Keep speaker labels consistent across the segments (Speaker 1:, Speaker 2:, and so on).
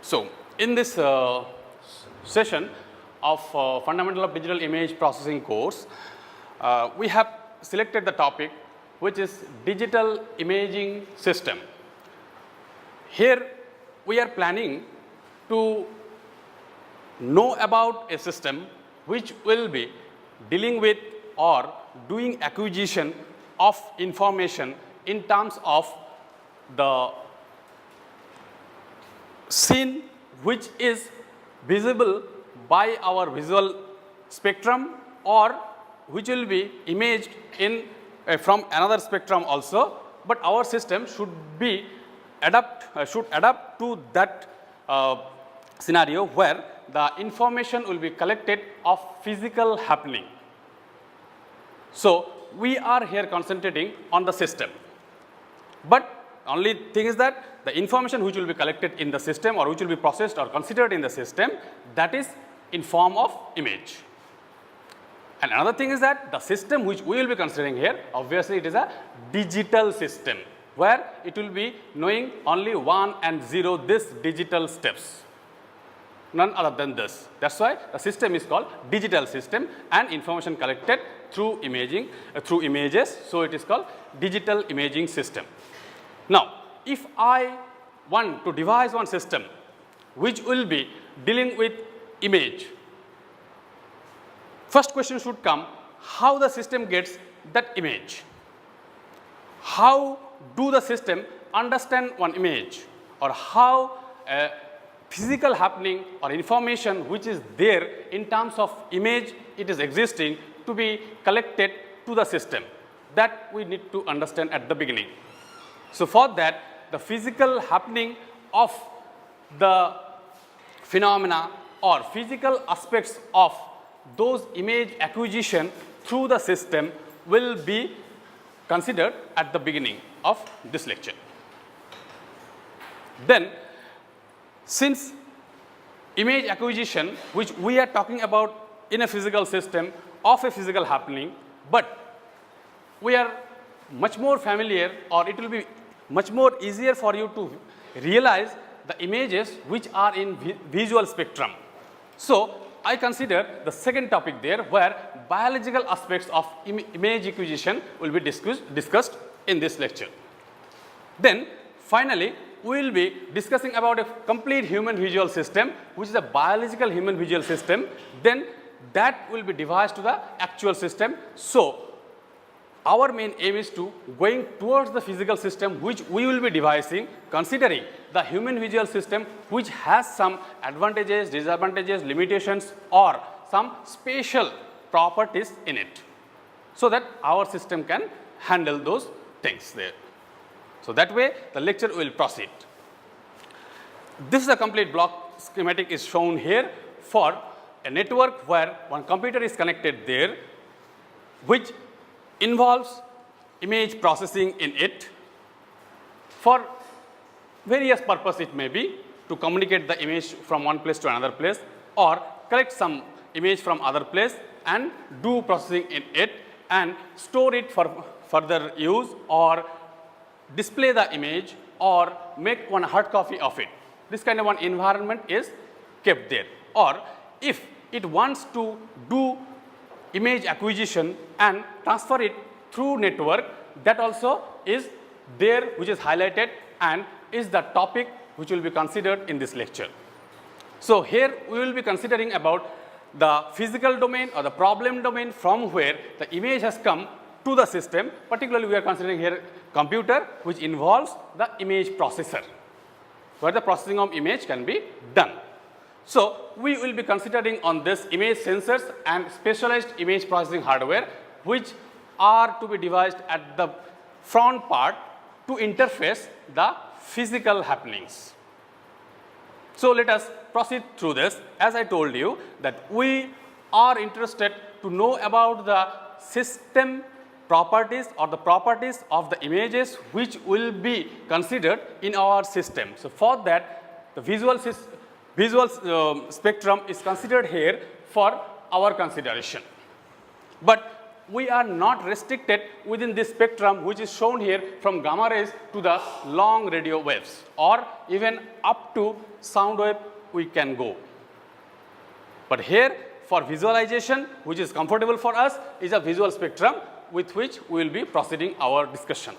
Speaker 1: So, in this session of Fundamental of Digital Image Processing course, we have selected the topic which is Digital Imaging System. Here we are planning to know about a system which will be dealing with or doing acquisition of information in terms of the scene which is visible by our visual spectrum or which will be imaged in from another spectrum also, but our system should be adapt to that scenario where the information will be collected of physical happening. So, we are here concentrating on the system, but only thing is that the information which will be collected in the system or which will be processed or considered in the system, that is in form of image. And another thing is that the system which we will be considering here, obviously it is a digital system where it will be knowing only 1 and 0 this digital steps, none other than this. That is why the system is called digital system and information collected through imaging, through images. So, it is called digital imaging system. Now, if I want to devise one system which will be dealing with image, first question should come, how the system gets that image? How do the system understand one image, or how physical happening or information which is there in terms of image it is existing to be collected to the system? That we need to understand at the beginning. So, for that the physical happening of the phenomena or physical aspects of those image acquisition through the system will be considered at the beginning of this lecture. Then, since image acquisition which we are talking about in a physical system of a physical happening, but we are much more familiar, or it will be much more easier for you to realize the images which are in visual spectrum. So, I consider the second topic there where biological aspects of image acquisition will be discussed in this lecture. Then finally, we will be discussing about a complete human visual system which is a biological human visual system, then that will be devised to the actual system. So, our main aim is to going towards the physical system which we will be devising, considering the human visual system which has some advantages, disadvantages, limitations or some special properties in it, so that our system can handle those things there. So, that way the lecture will proceed. This is a complete block schematic is shown here for a network where one computer is connected there, which involves image processing in it for various purpose. It may be to communicate the image from one place to another place, or collect some image from other place and do processing in it and store it for further use, or display the image or make one hard copy of it. This kind of one environment is kept there. Or if it wants to do image acquisition and transfer it through network, that also is there, which is highlighted and is the topic which will be considered in this lecture. So, here we will be considering about the physical domain or the problem domain from where the image has come to the system. Particularly, we are considering here computer which involves the image processor, where the processing of image can be done. So, we will be considering on this image sensors and specialized image processing hardware which are to be devised at the front part to interface the physical happenings. So, let us proceed through this. As I told you that we are interested to know about the system properties or the properties of the images which will be considered in our system. So, for that the visual spectrum is considered here for our consideration. But we are not restricted within this spectrum which is shown here from gamma rays to the long radio waves, or even up to sound wave we can go. But here for visualization, which is comfortable for us, is a visual spectrum with which we will be proceeding our discussion.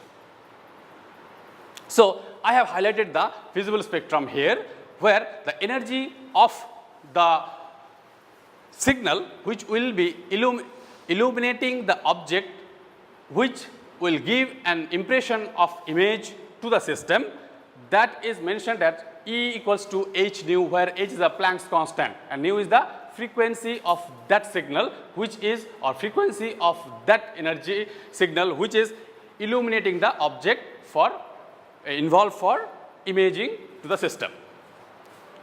Speaker 1: So I have highlighted the visible spectrum here, where the energy of the signal which will be illuminating the object, which will give an impression of image to the system, that is mentioned as E equals to h nu, where h is the Planck's constant and nu is the frequency of that signal, which is, or frequency of that energy signal which is illuminating the object for involved for imaging to the system.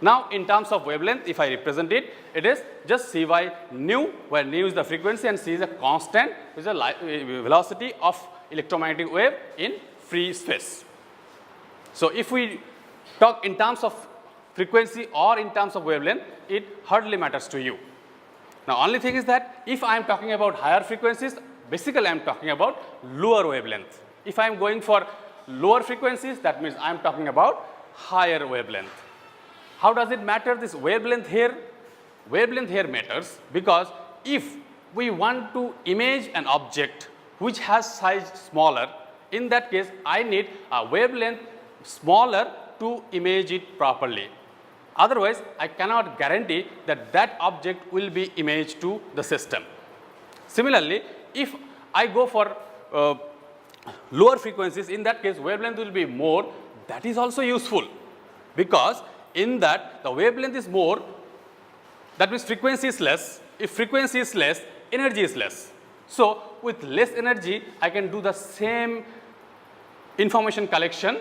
Speaker 1: Now in terms of wavelength, if I represent it, it is just c by nu, where nu is the frequency and c is a constant, which is the velocity of electromagnetic wave in free space. So if we talk in terms of frequency or in terms of wavelength, it hardly matters to you. Now only thing is that if I am talking about higher frequencies, basically I am talking about lower wavelength. If I am going for lower frequencies, that means I am talking about higher wavelength. How does it matter, this wavelength here? Wavelength here matters because if we want to image an object which has size smaller, in that case I need a wavelength smaller to image it properly. Otherwise, I cannot guarantee that that object will be imaged to the system. Similarly, if I go for lower frequencies, in that case wavelength will be more. That is also useful because in that the wavelength is more, that means frequency is less. If frequency is less, energy is less. So with less energy, I can do the same information collection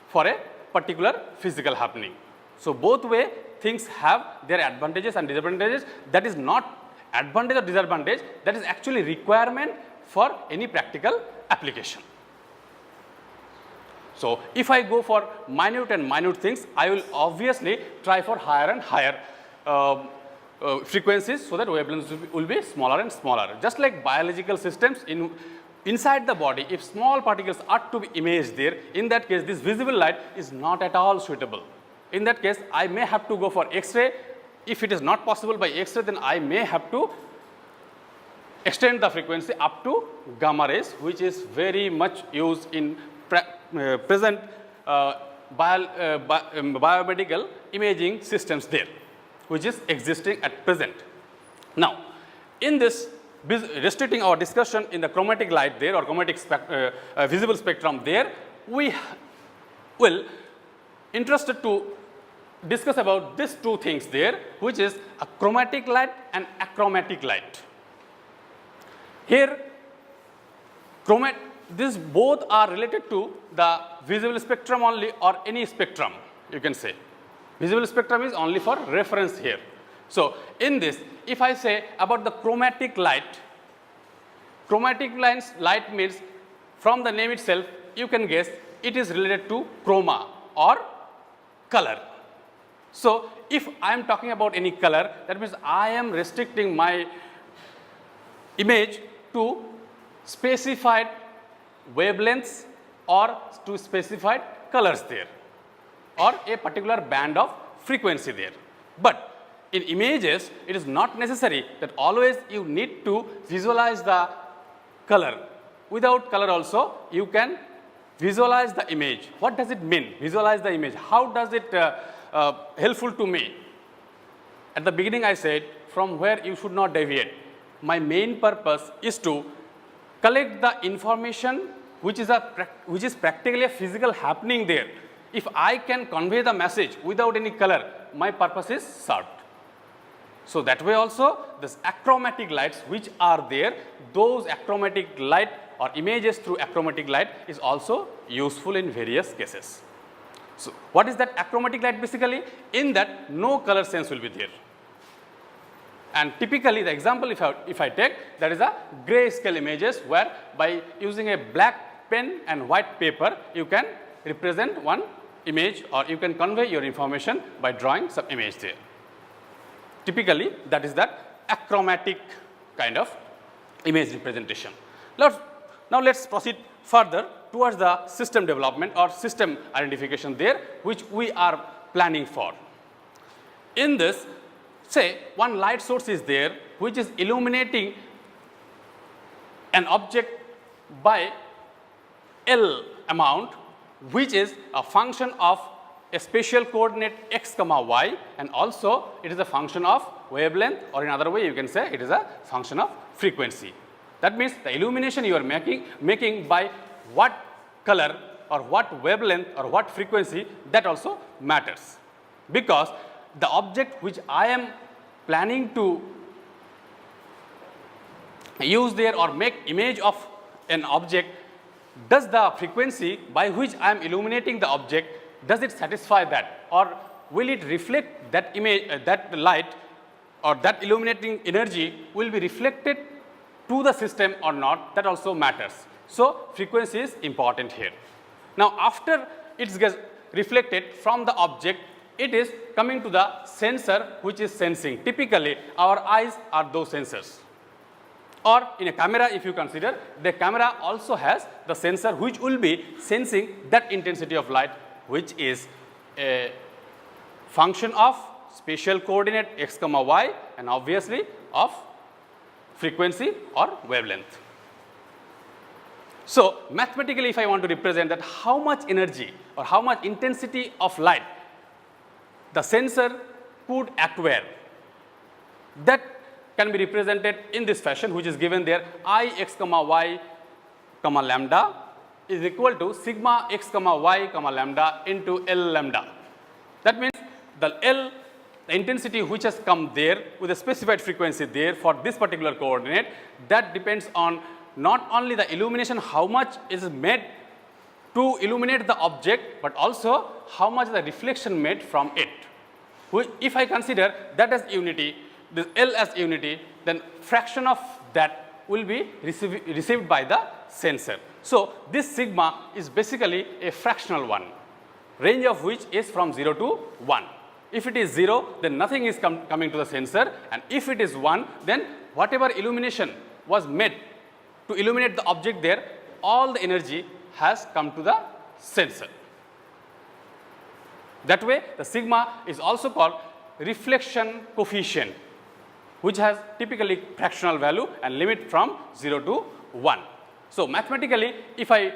Speaker 1: for a particular physical happening. So both way things have their advantages and disadvantages. That is not advantage or disadvantage, that is actually requirement for any practical application. So if I go for minute and minute things, I will obviously try for higher and higher frequencies, so that wavelengths will be smaller and smaller. Just like biological systems, inside the body, if small particles are to be imaged there, in that case this visible light is not at all suitable. In that case, I may have to go for X-ray. If it is not possible by X-ray, then I may have to extend the frequency up to gamma rays, which is very much used in present biomedical imaging systems there, which is existing at present. Now, in this restricting our discussion in the chromatic light there, or chromatic visible spectrum there, we will interested to discuss about these two things there, which is a chromatic light and achromatic light. Here, these both are related to the visible spectrum only, or any spectrum you can say. Visible spectrum is only for reference here. So in this, if I say about the chromatic light means, from the name itself you can guess it is related to chroma or color. So if I am talking about any color, that means I am restricting my image to specified wavelengths or to specified colors there, or a particular band of frequency there. But in images, it is not necessary that always you need to visualize the color. Without color also, you can visualize the image. What does it mean, visualize the image? How does it helpful to me? At the beginning I said, from where you should not deviate. My main purpose is to collect the information which is practically a physical happening there. If I can convey the message without any color, my purpose is served. So that way also, this achromatic lights which are there, those achromatic light or images through achromatic light is also useful in various cases. So what is that achromatic light basically? In that no color sense will be there. And typically the example if I take, that is a grayscale images, where by using a black pen and white paper you can represent one image, or you can convey your information by drawing some image there. Typically that is that achromatic kind of image representation. Now let's proceed further towards the system development or system identification there, which we are planning for. In this, say one light source is there which is illuminating an object by L amount, which is a function of a spatial coordinate x comma y, and also it is a function of wavelength, or in other way you can say it is a function of frequency. That means the illumination you are making by what color or what wavelength or what frequency, that also matters, because the object which I am planning to use there or make image of an object, does the frequency by which I am illuminating the object, does it satisfy that, or will it reflect that image, that light or that illuminating energy will be reflected to the system or not, that also matters. So frequency is important here. Now after it gets reflected from the object, it is coming to the sensor which is sensing. Typically our eyes are those sensors. Or in a camera, if you consider, the camera also has the sensor which will be sensing that intensity of light, which is a function of spatial coordinate x comma y, and obviously of frequency or wavelength. So mathematically, if I want to represent that how much energy or how much intensity of light the sensor could acquire, that can be represented in this fashion, which is given there: I x comma y comma lambda is equal to sigma x comma y comma lambda into L lambda. That means the intensity which has come there with a specified frequency there for this particular coordinate, that depends on not only the illumination, how much is made to illuminate the object, but also how much the reflection made from it. If I consider that as unity, this L as unity, then fraction of that will be received by the sensor. So this sigma is basically a fractional one, range of which is from 0 to 1. If it is 0, then nothing is coming to the sensor, and if it is 1, then whatever illumination was made to illuminate the object there, all the energy has come to the sensor. That way the sigma is also called reflection coefficient, which has typically fractional value and limit from 0 to 1. So mathematically, if I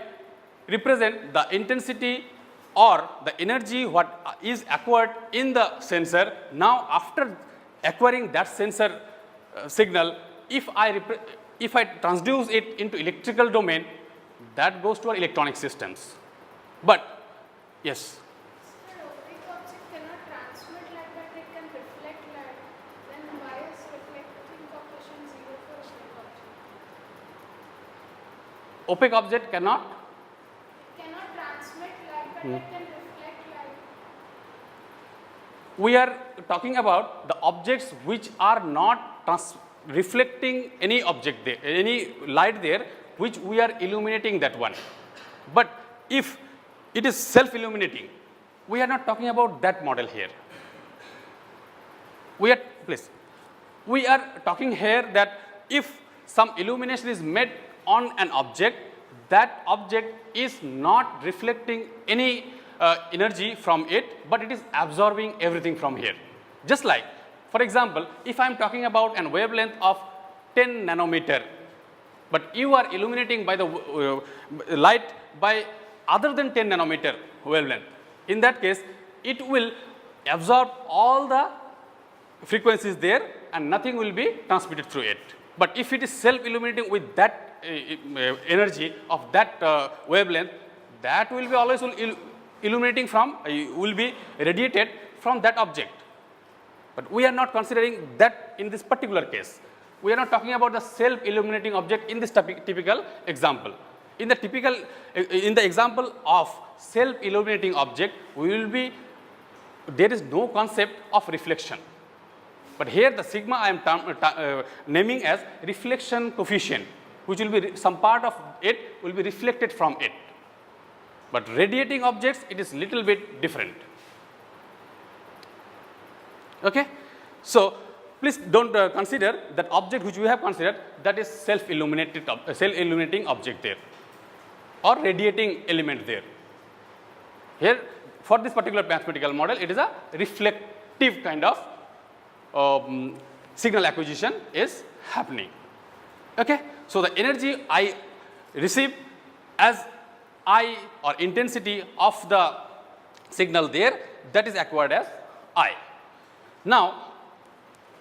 Speaker 1: represent the intensity or the energy what is acquired in the sensor, now after acquiring that sensor signal, if I transduce it into electrical domain, that goes to our electronic systems. But yes.
Speaker 2: Sir, opaque object cannot transmit light, but it can reflect light. Then why is reflecting coefficient 0 for opaque object?
Speaker 1: Opaque object cannot?
Speaker 2: It cannot transmit light, but it can reflect light.
Speaker 1: We are talking about the objects which are not reflecting any object there, any light there, which we are illuminating that one. But if it is self-illuminating, we are not talking about that model here. We are talking here that if some illumination is made on an object, that object is not reflecting any energy from it, but it is absorbing everything from here. Just like, for example, if I am talking about an wavelength of 10 nanometer, but you are illuminating by the light by other than 10 nanometer wavelength, in that case it will absorb all the frequencies there and nothing will be transmitted through it. But if it is self-illuminating with that energy of that wavelength, that will be always illuminating from, will be radiated from that object. But we are not considering that in this particular case. We are not talking about the self-illuminating object in this typical example. In the example of self-illuminating object, there is no concept of reflection. But here the sigma I am naming as reflection coefficient, which will be some part of it will be reflected from it. But radiating objects, it is little bit different. Okay? So Please don't consider that object which we have considered, that is self-illuminating object there or radiating element there. Here for this particular mathematical model, it is a reflective kind of signal acquisition is happening. Okay? So, the energy I receive as I or intensity of the signal there, that is acquired as I. Now,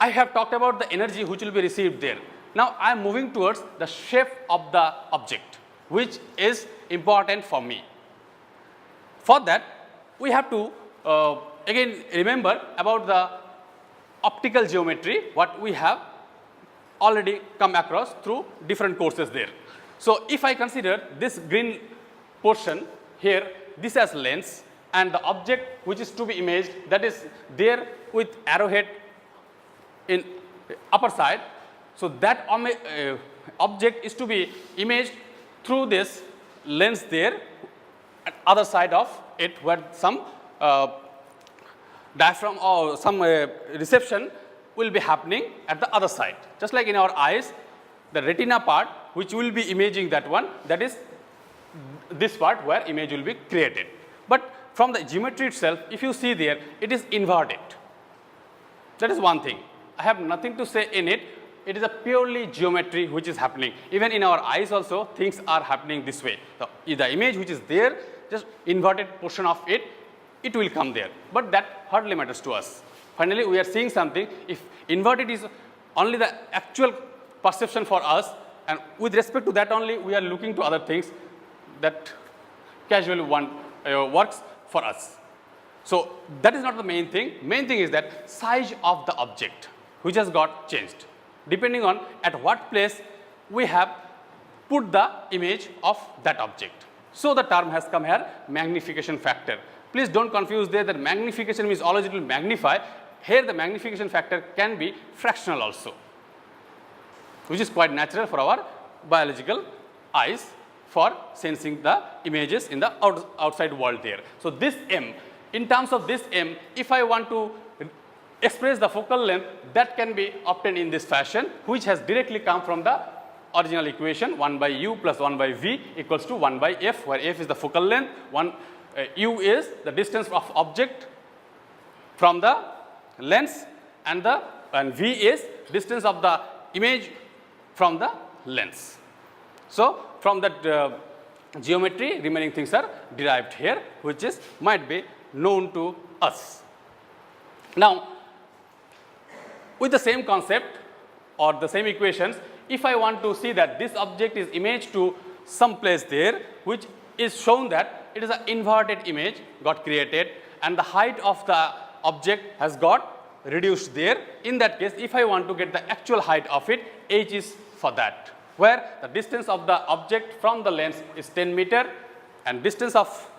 Speaker 1: I have talked about the energy which will be received there. Now, I am moving towards the shape of the object, which is important for me. For that, we have to again remember about the optical geometry, what we have already come across through different courses there. So, if I consider this green portion here, this as lens, and the object which is to be imaged, that is there with arrowhead in upper side. So, that object is to be imaged through this lens there at other side of it, where some diaphragm or some reception will be happening at the other side. Just like in our eyes, the retina part which will be imaging that one, that is this part where image will be created. But from the geometry itself, if you see there, it is inverted. That is one thing. I have nothing to say in it. It is a purely geometry which is happening. Even in our eyes also, things are happening this way. The image which is there, just inverted portion of it, it will come there. But that hardly matters to us. Finally, we are seeing something. If inverted is only the actual perception for us, and with respect to that only, we are looking to other things that casually works for us. So, that is not the main thing. Main thing is that size of the object which has got changed, depending on at what place we have put the image of that object. So, the term has come here, magnification factor. Please don't confuse there that magnification means always it will magnify. Here the magnification factor can be fractional also, which is quite natural for our biological eyes for sensing the images in the outside world there. So, this m, in terms of this m, if I want to express the focal length, that can be obtained in this fashion, which has directly come from the original equation 1 by u plus 1 by v equals to 1 by f, where f is the focal length, u is the distance of object from the lens, and v is distance of the image from the lens. So, from that geometry, remaining things are derived here, which is might be known to us. Now, with the same concept or the same equations, if I want to see that this object is imaged to some place there, which is shown that it is an inverted image got created and the height of the object has got reduced there. In that case, if I want to get the actual height of it, h is for that, where the distance of the object from the lens is 10 meter and distance of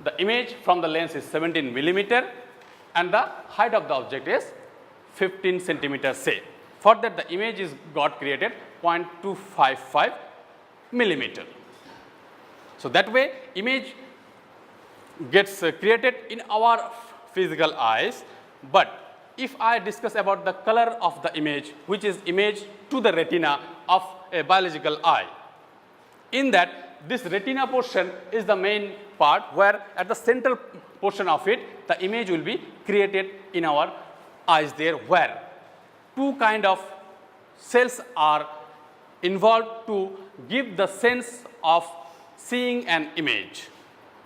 Speaker 1: the image from the lens is 17 millimeter and the height of the object is 15 centimeters say. For that the image is got created 0.255 millimeter. So, that way image gets created in our physical eyes, but if I discuss about the color of the image which is imaged to the retina of a biological eye, in that this retina portion is the main part, where at the central portion of it the image will be created in our eyes there, where two kind of cells are involved to give the sense of seeing an image.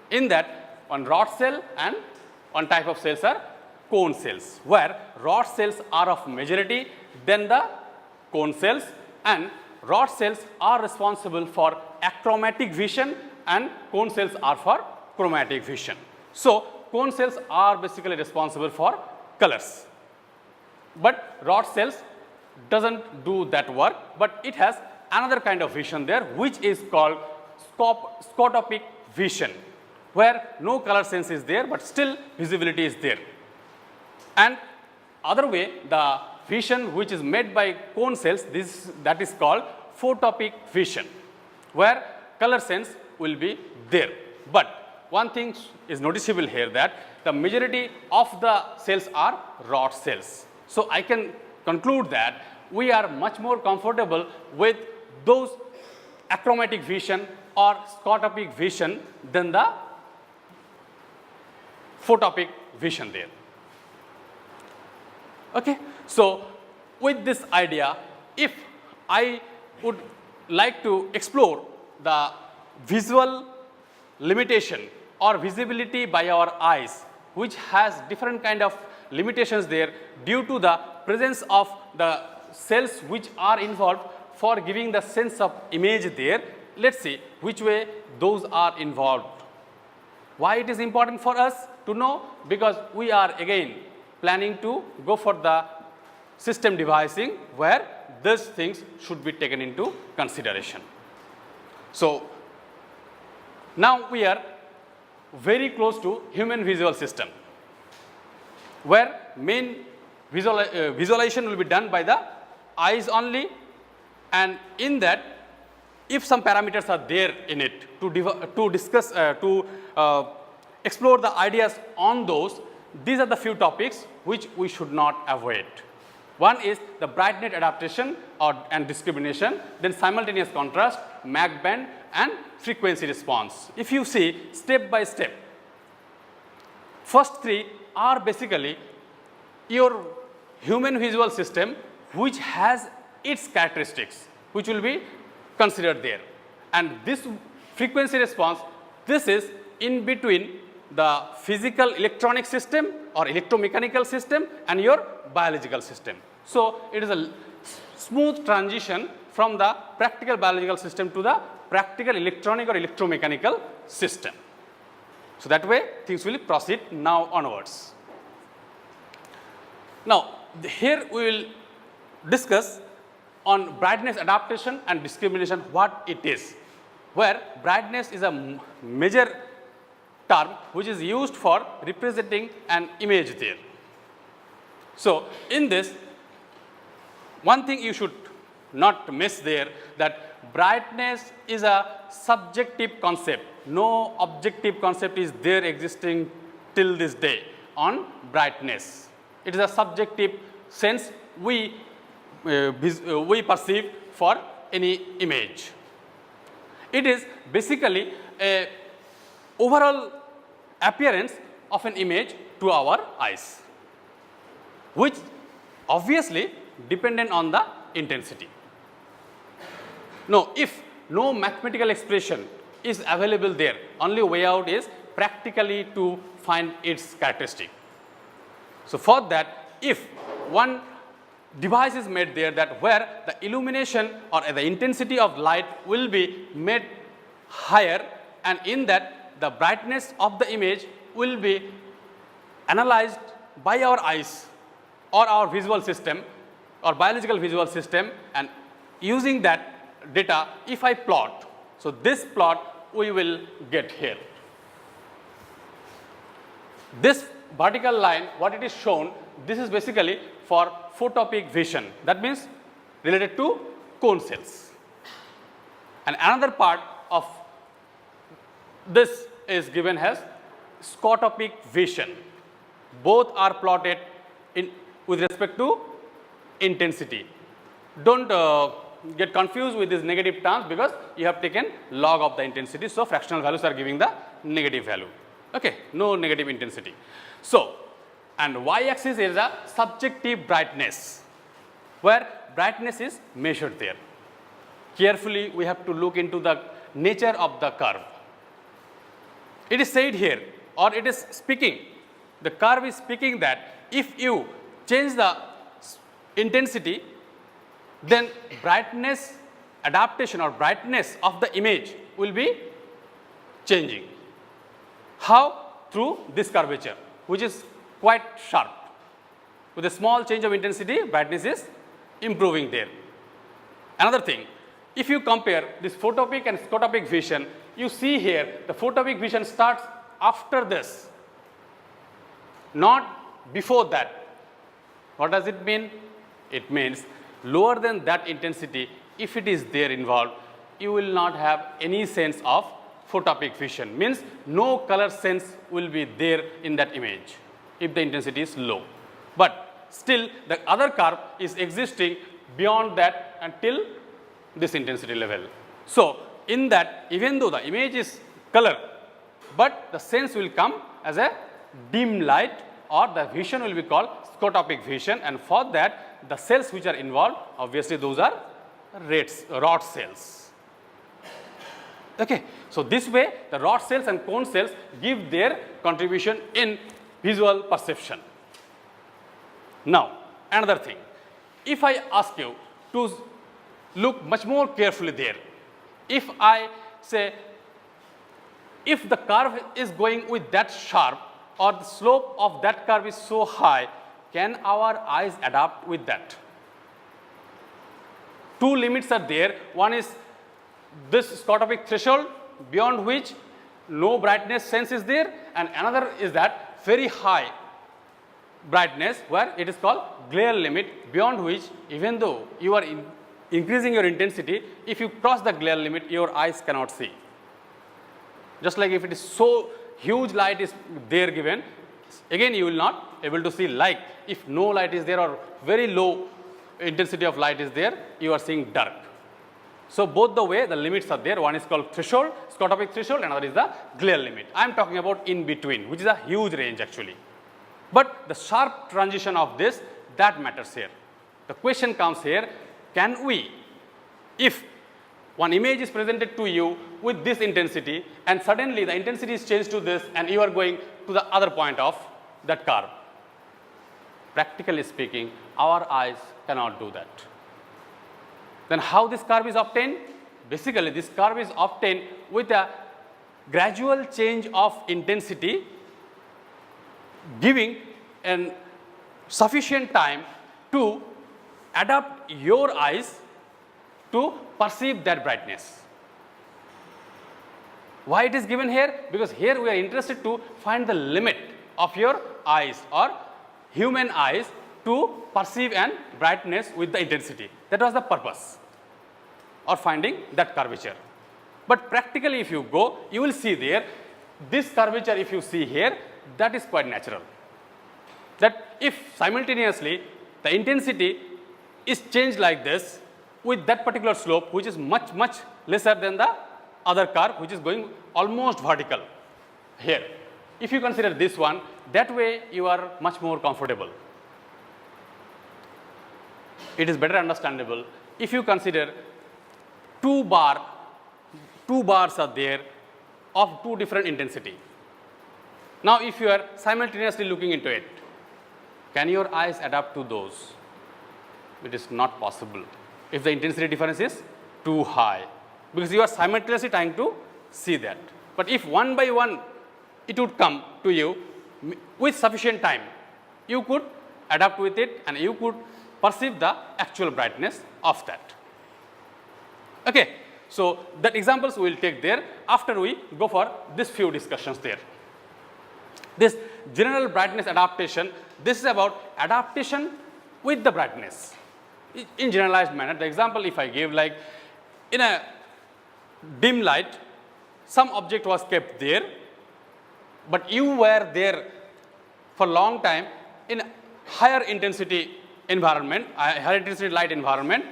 Speaker 1: In that, one rod cell and one type of cells are cone cells, where rod cells are of majority than the cone cells, and rod cells are responsible for achromatic vision and cone cells are for chromatic vision. So, cone cells are basically responsible for colors, but rod cells doesn't do that work, but it has another kind of vision there, which is called scotopic vision, where no color sense is there, but still visibility is there. And other way, the vision which is made by cone cells, that is called photopic vision, where color sense will be there. But one thing is noticeable here, that the majority of the cells are rod cells. So, I can conclude that we are much more comfortable with those achromatic vision or scotopic vision than the photopic vision there. Okay. So, with this idea, if I would like to explore the visual limitation or visibility by our eyes, which has different kind of limitations there due to the presence of the cells which are involved for giving the sense of image there. Let us see which way those are involved. Why it is important for us to know? Because we are again planning to go for the system devising where these things should be taken into consideration. So, now we are very close to human visual system, where main visualization will be done by the eyes only, and in that if some parameters are there in it to discuss explore the ideas on those, these are the few topics which we should not avoid. One is the brightness adaptation and discrimination, then simultaneous contrast, Mach band and frequency response. If you see step by step, first three are basically your human visual system which has its characteristics which will be considered there, and this frequency response, this is in between the physical electronic system or electromechanical system and your biological system. So, it is a smooth transition from the practical biological system to the practical electronic or electromechanical system. So, that way things will proceed now onwards. Now, here we will discuss on brightness adaptation and discrimination, what it is, where brightness is a major term which is used for representing an image there. So, in this, one thing you should not miss there, that brightness is a subjective concept. No objective concept is there existing till this day on brightness. It is a subjective sense we perceive for any image. It is basically a overall appearance of an image to our eyes, which obviously dependent on the intensity. Now, if no mathematical expression is available there, only way out is practically to find its characteristic. So, for that, if one device is made there that where the illumination or the intensity of light will be made higher, and in that the brightness of the image will be analyzed by our eyes or our visual system or biological visual system, and using that data if I plot. So, this plot we will get here. This vertical line, what it is shown, this is basically for photopic vision, that means related to cone cells. And another part of this is given as scotopic vision. Both are plotted in with respect to intensity. Don't get confused with these negative terms, because you have taken log of the intensity. So, fractional values are giving the negative value. Okay, no negative intensity. So, and y axis is a subjective brightness, where brightness is measured there. Carefully we have to look into the nature of the curve. It is said here, or it is speaking, the curve is speaking that if you change the intensity, then brightness adaptation or brightness of the image will be changing. How? Through this curvature, which is quite sharp. With a small change of intensity, brightness is improving there. Another thing, if you compare this photopic and scotopic vision, you see here the photopic vision starts after this, not before that. What does it mean? It means lower than that intensity, if it is there involved, you will not have any sense of photopic vision, means no color sense will be there in that image if the intensity is low. But still the other curve is existing beyond that until this intensity level. So, in that, even though the image is color, but the sense will come as a dim light, or the vision will be called scotopic vision, and for that the cells which are involved, obviously those are rod cells. Okay. So, this way the rod cells and cone cells give their contribution in visual perception. Now, another thing, if I ask you to look much more carefully there, if I say, if the curve is going with that sharp, or the slope of that curve is so high, can our eyes adapt with that? Two limits are there. One is this scotopic threshold, beyond which no brightness sense is there, and another is that very high brightness where it is called glare limit, beyond which even though you are increasing your intensity, if you cross the glare limit, your eyes cannot see. Just like if it is so huge light is there given, again you will not able to see, like if no light is there or very low intensity of light is there, you are seeing dark. So, both the way the limits are there, one is called threshold, scotopic threshold, another is the glare limit. I am talking about in between, which is a huge range actually. But the sharp transition of this, that matters here. The question comes here, can we, if one image is presented to you with this intensity and suddenly the intensity is changed to this and you are going to the other point of that curve, practically speaking, our eyes cannot do that. Then how this curve is obtained? Basically, this curve is obtained with a gradual change of intensity, giving an sufficient time to adapt your eyes to perceive that brightness. Why it is given here? Because here we are interested to find the limit of your eyes or human eyes to perceive an brightness with the intensity. That was the purpose of finding that curvature. But practically if you go, you will see there, this curvature if you see here, that is quite natural. That if simultaneously the intensity is changed like this with that particular slope, which is much lesser than the other curve, which is going almost vertical here. If you consider this one, that way you are much more comfortable. It is better understandable if you consider two bars are there of two different intensity. Now, if you are simultaneously looking into it, can your eyes adapt to those? It is not possible if the intensity difference is too high, because you are simultaneously trying to see that. But if one by one it would come to you with sufficient time, you could adapt with it and you could perceive the actual brightness of that. Okay. So, that examples we will take there after we go for this few discussions there. This general brightness adaptation, this is about adaptation with the brightness in generalized manner. The example if I give, like in a dim light, some object was kept there, but you were there for long time in higher intensity environment, higher intensity light environment.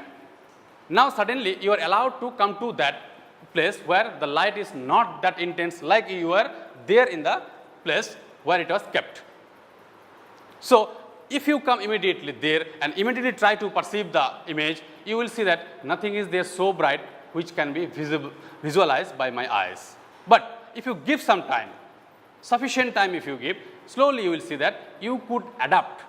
Speaker 1: Now suddenly you are allowed to come to that place where the light is not that intense, like you were there in the place where it was kept. So, if you come immediately there and immediately try to perceive the image, you will see that nothing is there so bright which can be visualized by my eyes. But if you give some time, sufficient time if you give, slowly you will see that you could adapt,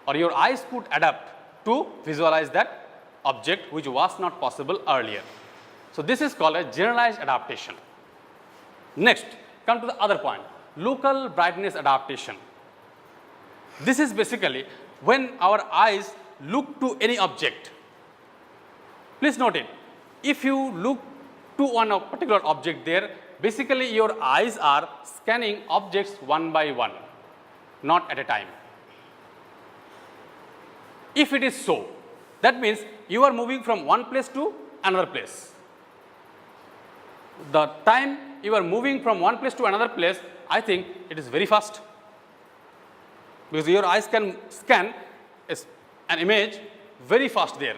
Speaker 1: or your eyes could adapt to visualize that object which was not possible earlier. So, this is called a generalized adaptation. Next, come to the other point, local brightness adaptation. This is basically when our eyes look to any object. Please note it, if you look to one particular object there, basically your eyes are scanning objects one by one, not at a time. If it is so, that means you are moving from one place to another place. The time you are moving from one place to another place, I think it is very fast, because your eyes can scan an image very fast there.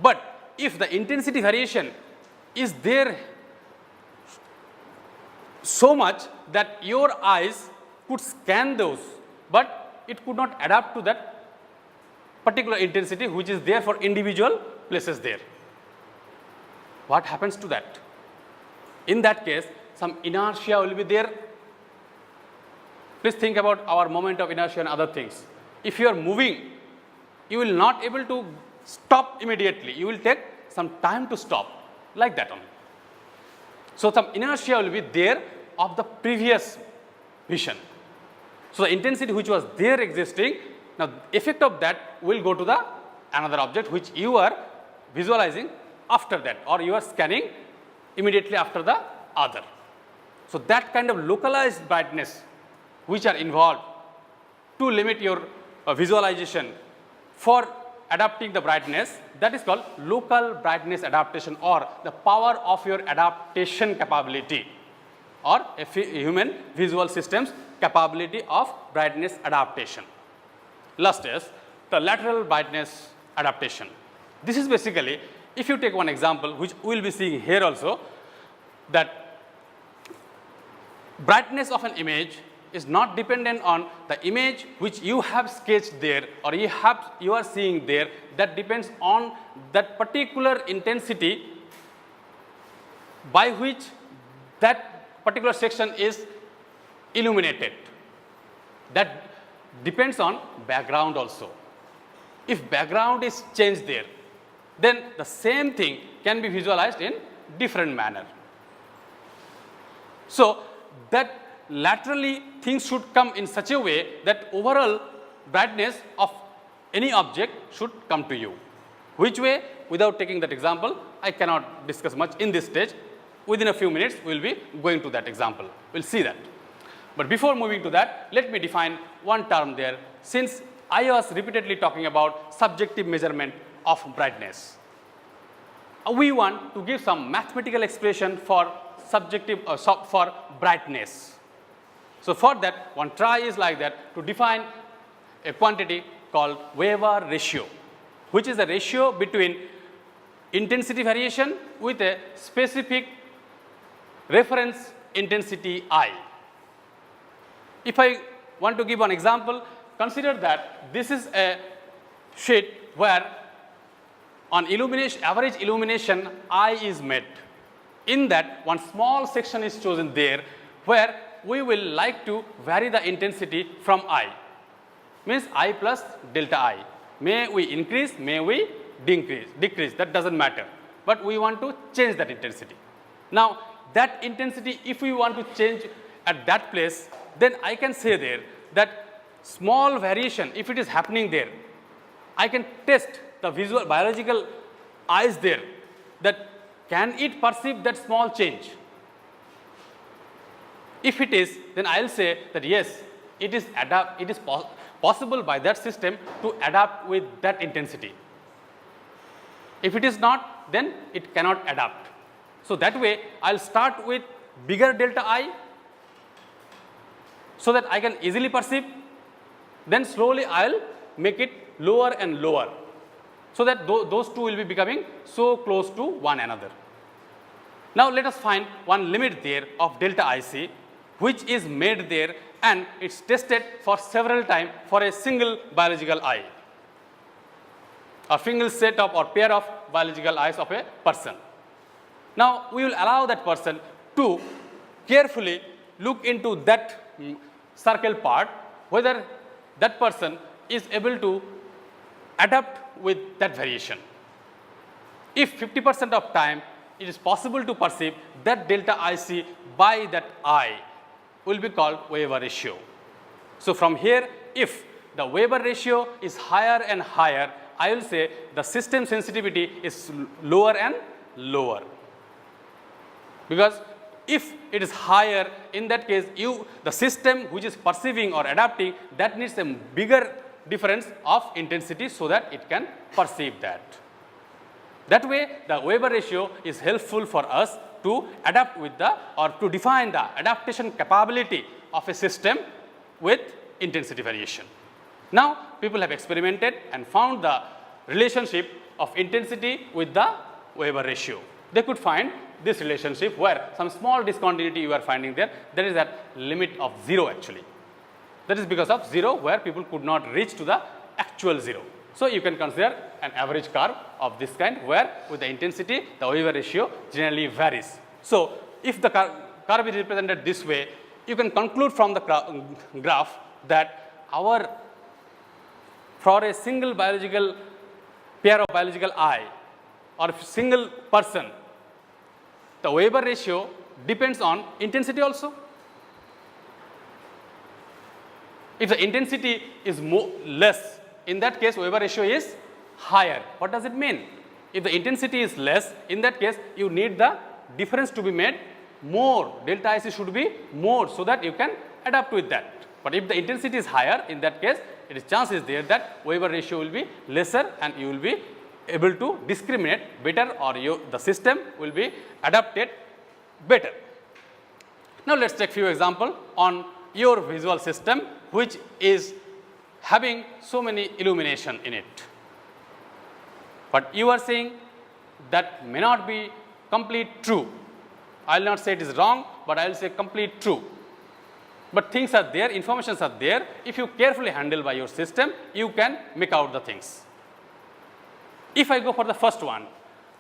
Speaker 1: But if the intensity variation is there so much that your eyes could scan those, but it could not adapt to that particular intensity which is there for individual places there. What happens to that? In that case, some inertia will be there. Please think about our moment of inertia and other things. If you are moving, you will not able to stop immediately. You will take some time to stop, like that only. So some inertia will be there of the previous vision. So the intensity which was there existing, now the effect of that will go to the another object which you are visualizing after that, or you are scanning immediately after the other. So that kind of localized brightness which are involved to limit your visualization for adapting the brightness, that is called local brightness adaptation, or the power of your adaptation capability, or a human visual system's capability of brightness adaptation. Last is the lateral brightness adaptation. This is basically, if you take one example which we will be seeing here also, that brightness of an image is not dependent on the image which you have sketched there or you are seeing there. That depends on that particular intensity by which that particular section is illuminated. That depends on background also. If background is changed there, then the same thing can be visualized in different manner. So that laterally things should come in such a way that overall brightness of any object should come to you. Which way? Without taking that example, I cannot discuss much in this stage. Within a few minutes, we will be going to that example. We will see that. But before moving to that, let me define one term there, since I was repeatedly talking about subjective measurement of brightness. We want to give some mathematical expression for subjective for brightness. So for that, one try is like that to define a quantity called Weber ratio, which is the ratio between intensity variation with a specific reference intensity I. If I want to give an example, consider that this is a sheet where on illumination, average illumination I is met. In that, one small section is chosen there where we will like to vary the intensity from I, means I plus delta I. May we increase, may we decrease, that does not matter, but we want to change that intensity. Now that intensity, if we want to change at that place, then I can say there that small variation, if it is happening there, I can test the visual biological eyes there, that can it perceive that small change. If it is, then I will say that yes, it is possible by that system to adapt with that intensity. If it is not, then it cannot adapt. So that way, I will start with bigger delta I, so that I can easily perceive, then slowly I will make it lower and lower, so that those two will be becoming so close to one another. Now let us find one limit there of delta IC, which is made there and it is tested for several times for a single biological eye, a single set of or pair of biological eyes of a person. Now we will allow that person to carefully look into that circle part, whether that person is able to adapt with that variation. If 50% of time it is possible to perceive that delta IC by that eye, will be called Weber ratio. So from here, if the Weber ratio is higher and higher, I will say the system sensitivity is lower and lower. Because if it is higher, in that case the system which is perceiving or adapting, that needs a bigger difference of intensity so that it can perceive that. That way the Weber ratio is helpful for us to adapt with the or to define the adaptation capability of a system with intensity variation. Now, people have experimented and found the relationship of intensity with the Weber ratio. They could find this relationship where some small discontinuity you are finding there, that is at limit of 0 actually. That is because of 0 where people could not reach to the actual 0. So, you can consider an average curve of this kind where with the intensity the Weber ratio generally varies. So, if the curve is represented this way, you can conclude from the graph that our for a single biological pair of biological eye or single person, the Weber ratio depends on intensity also. If the intensity is less, in that case Weber ratio is higher. What does it mean? If the intensity is less, in that case you need the difference to be made more, delta IC should be more so that you can adapt with that. But if the intensity is higher, in that case it is chances there that Weber ratio will be lesser and you will be able to discriminate better or the system will be adapted better. Now, let us take few example on your visual system which is having so many illumination in it. But you are saying that may not be complete true. I will not say it is wrong, but I will say complete true. But things are there, informations are there. If you carefully handle by your system, you can make out the things. If I go for the first one,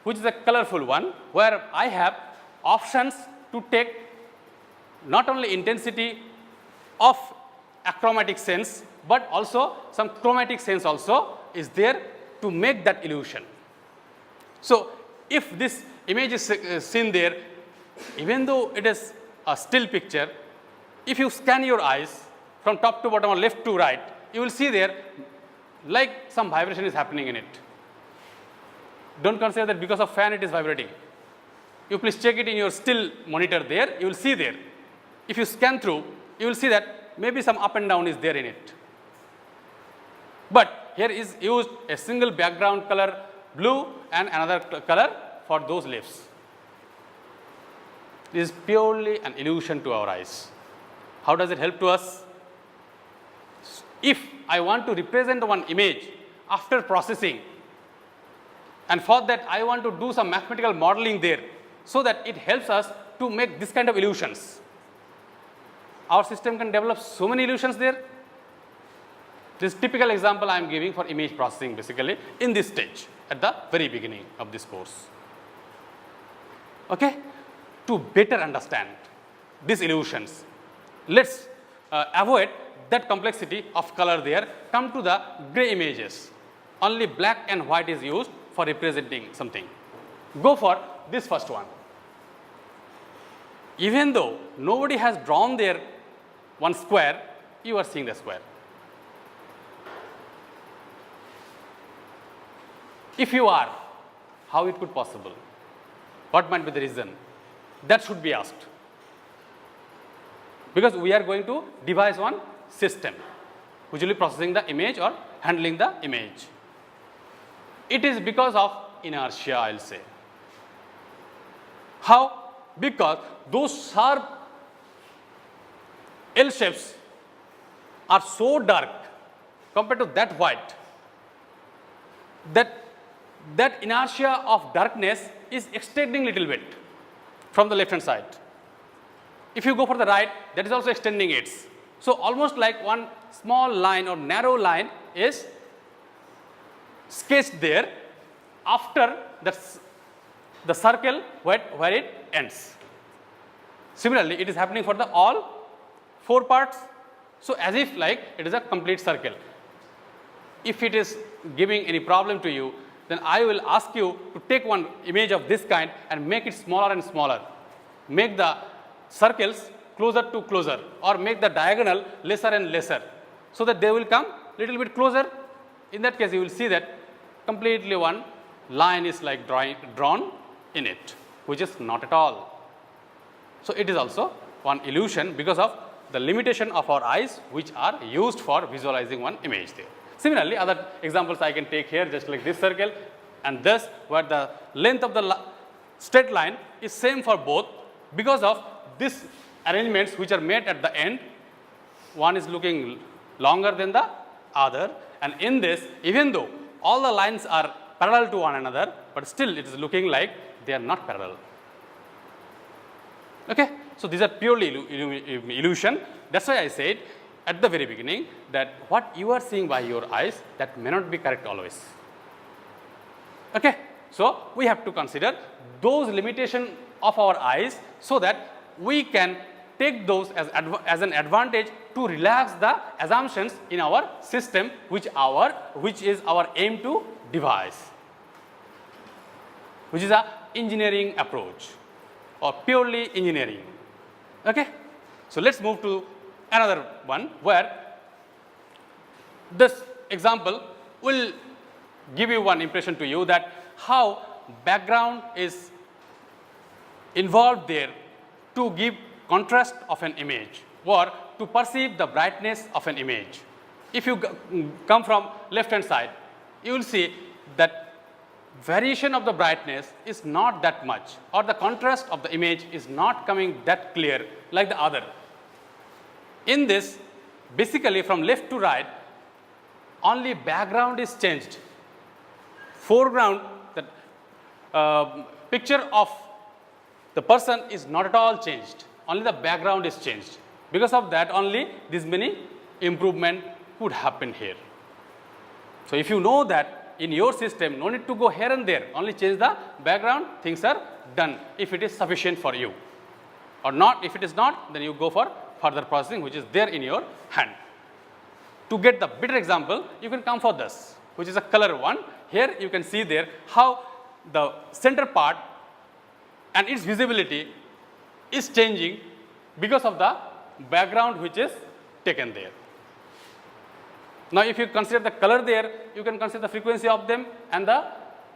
Speaker 1: which is a colorful one, where I have options to take not only intensity of achromatic sense, but also some chromatic sense also is there to make that illusion. So, if this image is seen there, even though it is a still picture, if you scan your eyes from top to bottom or left to right, you will see there like some vibration is happening in it. Do not consider that because of fan it is vibrating. You please check it in your still monitor there, you will see there. If you scan through, you will see that maybe some up and down is there in it. But here is used a single background color blue and another color for those leaves. It is purely an illusion to our eyes. How does it help to us? If I want to represent one image after processing, and for that I want to do some mathematical modeling there, so that it helps us to make this kind of illusions. Our system can develop so many illusions there. This typical example I am giving for image processing basically in this stage at the very beginning of this course. Okay? To better understand these illusions, let us avoid that complexity of color there, come to the gray images. Only black and white is used for representing something. Go for this first one. Even though nobody has drawn there one square, you are seeing the square. If you are, how it could possible? What might be the reason? That should be asked. Because we are going to devise one system, which will be processing the image or handling the image. It is because of inertia, I will say. How? Because those sharp L shapes are so dark compared to that white, that inertia of darkness is extending little bit from the left hand side. If you go for the right, that is also extending it. So, almost like one small line or narrow line is sketched there after the circle where it ends. Similarly, it is happening for the all 4 parts. So, as if like it is a complete circle. If it is giving any problem to you, then I will ask you to take one image of this kind and make it smaller and smaller. Make the circles closer to closer or make the diagonal lesser and lesser, so that they will come little bit closer. In that case, you will see that completely one line is like drawn in it, which is not at all. So, it is also one illusion because of the limitation of our eyes, which are used for visualizing one image there. Similarly, other examples I can take here, just like this circle, and thus where the length of the straight line is same for both because of these arrangements which are made at the end. One is looking longer than the other, and in this, even though all the lines are parallel to one another, but still it is looking like they are not parallel. Okay? So, these are purely illusion. That's why I said at the very beginning that what you are seeing by your eyes, that may not be correct always. Okay? So, we have to consider those limitations of our eyes, so that we can take those as an advantage to relax the assumptions in our system, which is our aim to devise, which is a engineering approach or purely engineering. Okay? So, let us move to another one, where this example will give you one impression to you that how background is involved there to give contrast of an image or to perceive the brightness of an image. If you come from left hand side, you will see that variation of the brightness is not that much, or the contrast of the image is not coming that clear like the other. In this, basically from left to right, only background is changed. Foreground, the picture of the person is not at all changed, only the background is changed. Because of that, only this many improvement could happen here. So, if you know that in your system, no need to go here and there, only change the background, things are done if it is sufficient for you, or not. If it is not, then you go for further processing, which is there in your hand. To get the better example, you can come for this, which is a color one. Here you can see there how the center part and its visibility is changing because of the background which is taken there. Now, if you consider the color there, you can consider the frequency of them and the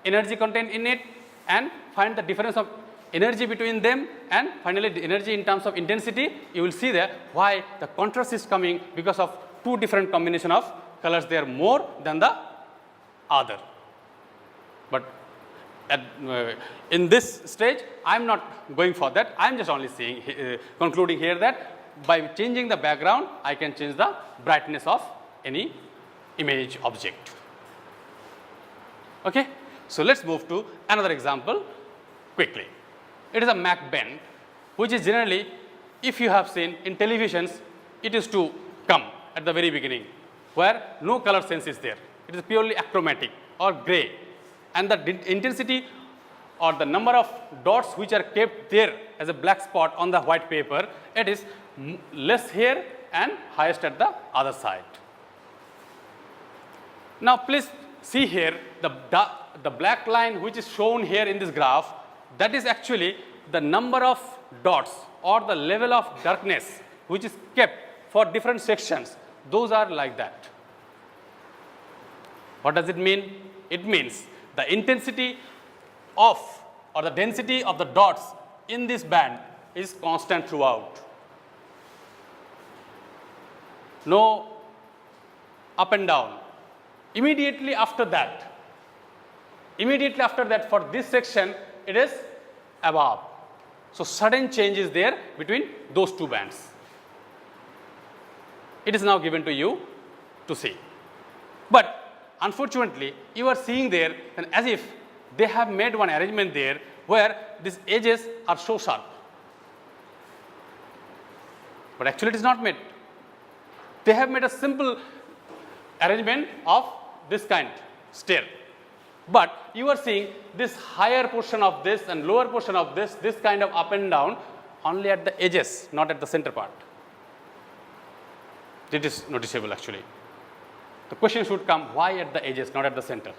Speaker 1: energy content in it, and find the difference of energy between them, and finally the energy in terms of intensity. You will see there why the contrast is coming because of two different combination of colors there more than the other. But in this stage, I am not going for that. I am just only saying, concluding here that by changing the background, I can change the brightness of any image object. Okay? So, let us move to another example quickly. It is a Mach band, which is generally, if you have seen in televisions, it is to come at the very beginning, where no color sense is there. It is purely achromatic or gray, and the intensity or the number of dots which are kept there as a black spot on the white paper, it is less here and highest at the other side. Now, please see here the black line which is shown here in this graph, that is actually the number of dots or the level of darkness which is kept for different sections. Those are like that. What does it mean? It means the intensity of or the density of the dots in this band is constant throughout. No up and down. Immediately after that, for this section, it is above. So, sudden change is there between those two bands. It is now given to you to see. But unfortunately, you are seeing there and as if they have made one arrangement there where these edges are so sharp. But actually it is not made. They have made a simple arrangement of this kind, stair. But you are seeing this higher portion of this and lower portion of this kind of up and down only at the edges, not at the center part. It is noticeable actually. The question should come, why at the edges, not at the center?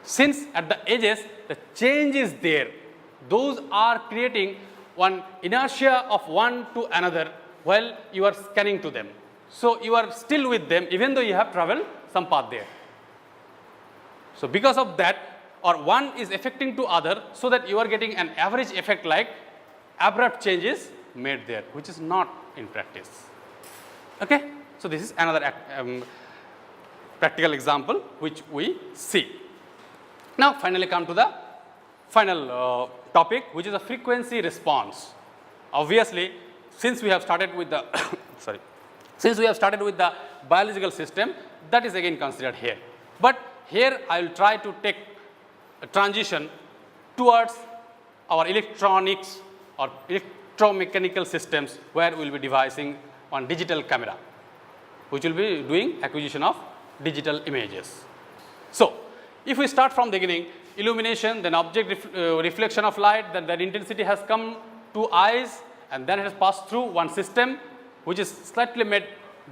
Speaker 1: Since at the edges the change is there, those are creating one inertia of one to another while you are scanning to them. So, you are still with them even though you have traveled some path there. So, because of that, or one is affecting to other, so that you are getting an average effect like abrupt changes made there, which is not in practice. Okay? So, this is another practical example which we see. Now, finally come to the final topic, which is a frequency response. Obviously, since we have started with the Since we have started with the biological system, that is again considered here. But here I will try to take a transition towards our electronics or electromechanical systems, where we will be devising one digital camera, which will be doing acquisition of digital images. So, if we start from the beginning, illumination, then object reflection of light, then that intensity has come to eyes, and then it has passed through one system which is slightly made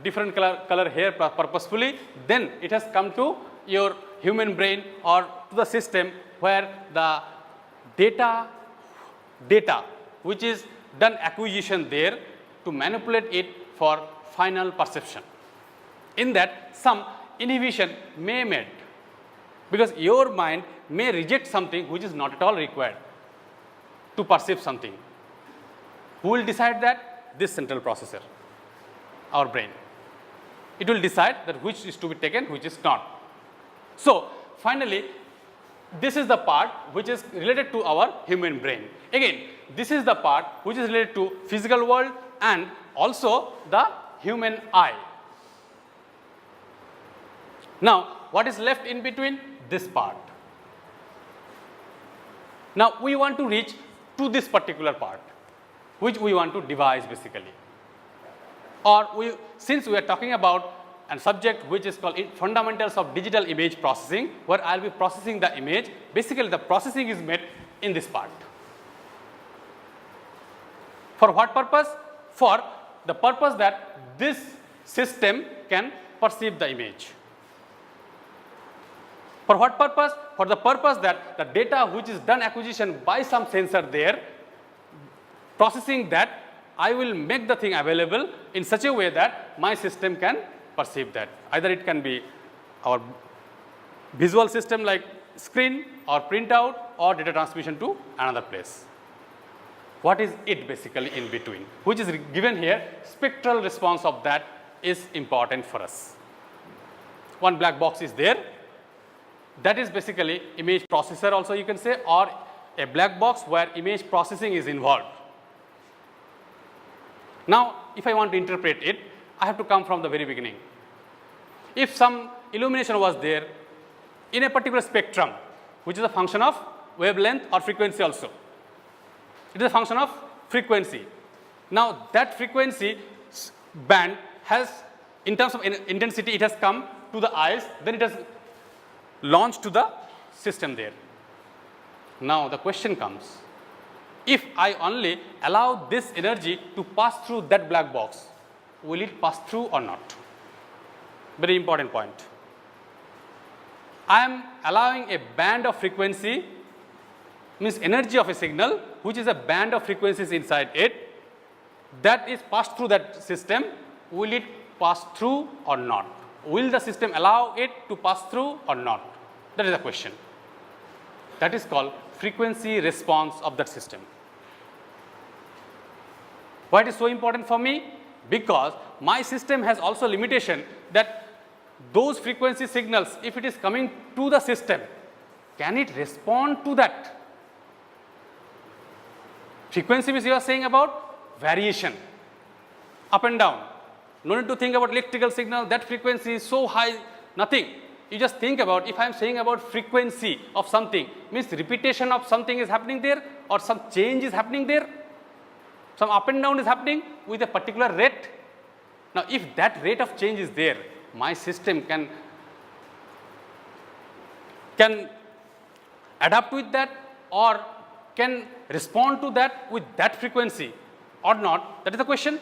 Speaker 1: different color here purposefully, then it has come to your human brain or to the system where the data which is done acquisition there to manipulate it for final perception. In that, some inhibition may made, because your mind may reject something which is not at all required to perceive something. Who will decide that? This central processor, our brain. It will decide that which is to be taken, which is not. So, finally, this is the part which is related to our human brain. Again, this is the part which is related to physical world and also the human eye. Now, what is left in between? This part. Now, we want to reach to this particular part, which we want to devise basically. Or since we are talking about a subject which is called fundamentals of digital image processing, where I will be processing the image, basically the processing is made in this part. For what purpose? For the purpose that this system can perceive the image. For what purpose? For the purpose that the data which is done acquisition by some sensor there, processing that, I will make the thing available in such a way that my system can perceive that. Either it can be our visual system like screen or printout or data transmission to another place. What is it basically in between? Which is given here, spectral response of that is important for us. One black box is there. That is basically image processor also you can say, or a black box where image processing is involved. Now, if I want to interpret it, I have to come from the very beginning. If some illumination was there in a particular spectrum, which is a function of wavelength or frequency also, it is a function of frequency. Now, that frequency band has, in terms of intensity, it has come to the eyes, then it has launched to the system there. Now, the question comes, if I only allow this energy to pass through that black box, will it pass through or not? Very important point. I am allowing a band of frequency, means energy of a signal, which is a band of frequencies inside it, that is passed through that system. Will it pass through or not? Will the system allow it to pass through or not? That is the question. That is called frequency response of that system. Why it is so important for me? Because my system has also limitation that those frequency signals, if it is coming to the system, can it respond to that? Frequency means you are saying about variation, up and down. No need to think about electrical signal, that frequency is so high, nothing. You just think about, if I am saying about frequency of something, means repetition of something is happening there, or some change is happening there, some up and down is happening with a particular rate. Now, if that rate of change is there, my system can adapt with that or can respond to that with that frequency or not, that is the question.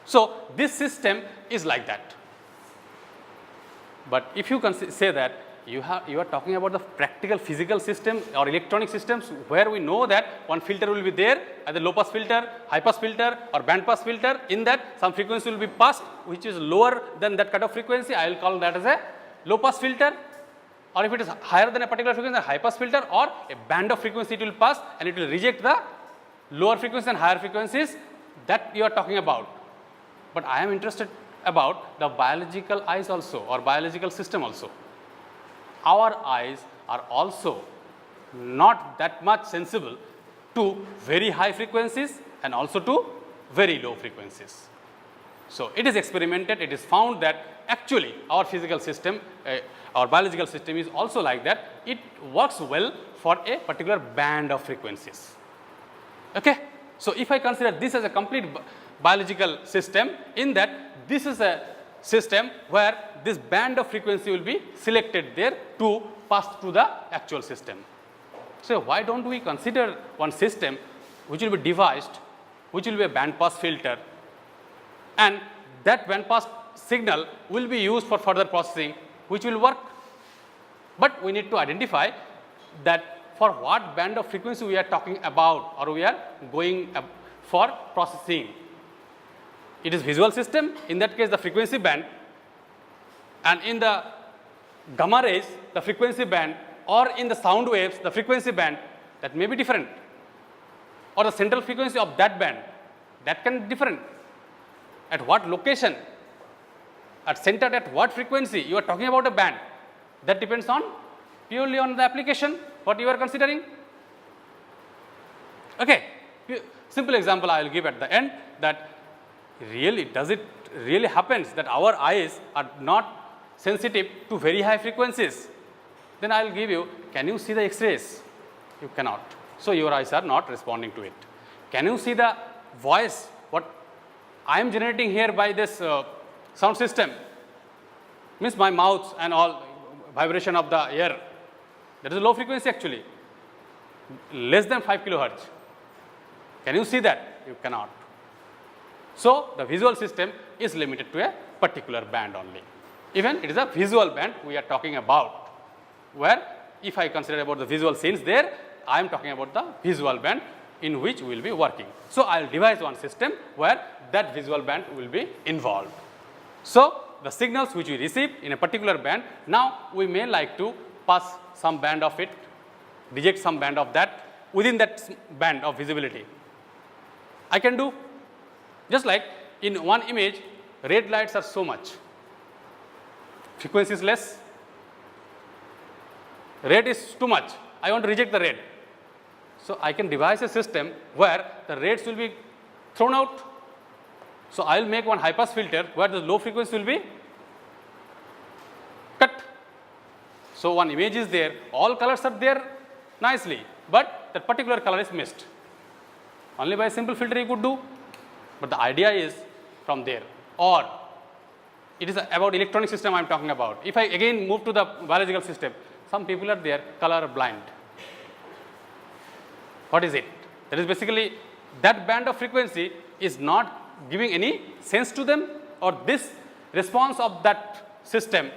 Speaker 1: So, this system is like that. But if you can say that you are talking about the practical physical system or electronic systems, where we know that one filter will be there, either low pass filter, high pass filter or band pass filter. In that, some frequency will be passed which is lower than that cut off frequency. I will call that as a low pass filter, or if it is higher than a particular frequency, a high pass filter, or a band of frequency it will pass and it will reject the lower frequencies and higher frequencies that you are talking about. But I am interested about the biological eyes also, or biological system also. Our eyes are also not that much sensible to very high frequencies and also to very low frequencies. So, it is experimented, it is found that actually our physical system, our biological system is also like that. It works well for a particular band of frequencies. Okay? So, if I consider this as a complete biological system, in that this is a system where this band of frequency will be selected there to pass through the actual system. So, why do not we consider one system which will be devised, which will be a band pass filter, and that band pass signal will be used for further processing, which will work. But we need to identify that for what band of frequency we are talking about, or we are going for processing. It is visual system, in that case the frequency band, and in the gamma rays the frequency band, or in the sound waves the frequency band, that may be different, or the central frequency of that band, that can be different. At what location, at centered at what frequency you are talking about a band, that depends on purely on the application what you are considering. Okay. Simple example I will give at the end, that really does it really happens that our eyes are not sensitive to very high frequencies. Then I will give you, can you see the X-rays? You cannot. So, your eyes are not responding to it. Can you see the voice what I am generating here by this sound system? Means my mouth and all vibration of the air, that is a low frequency actually, less than 5 kilohertz. Can you see that? You cannot. So, the visual system is limited to a particular band only. Even it is a visual band we are talking about, where if I consider about the visual scenes there, I am talking about the visual band in which we will be working. So, I will devise one system where that visual band will be involved. So, the signals which we receive in a particular band, now we may like to pass some band of it, reject some band of that within that band of visibility. I can do just like in one image, red lights are so much, frequency is less, red is too much, I want to reject the red. So, I can devise a system where the reds will be thrown out. So, I will make one high pass filter where the low frequency will be cut. So, one image is there, all colors are there nicely, but that particular color is missed. Only by a simple filter you could do, but the idea is from there. Or it is about electronic system I am talking about. If I again move to the biological system, some people are there color blind. What is it? That is basically that band of frequency is not giving any sense to them, or this response of that system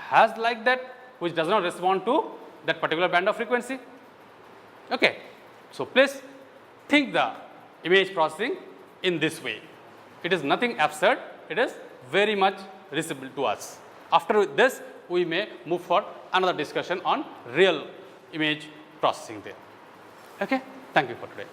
Speaker 1: has like that which does not respond to that particular band of frequency. Okay. So, please think the image processing in this way. It is nothing absurd, it is very much receivable to us. After this, we may move for another discussion on real image processing there. Okay? Thank you for today.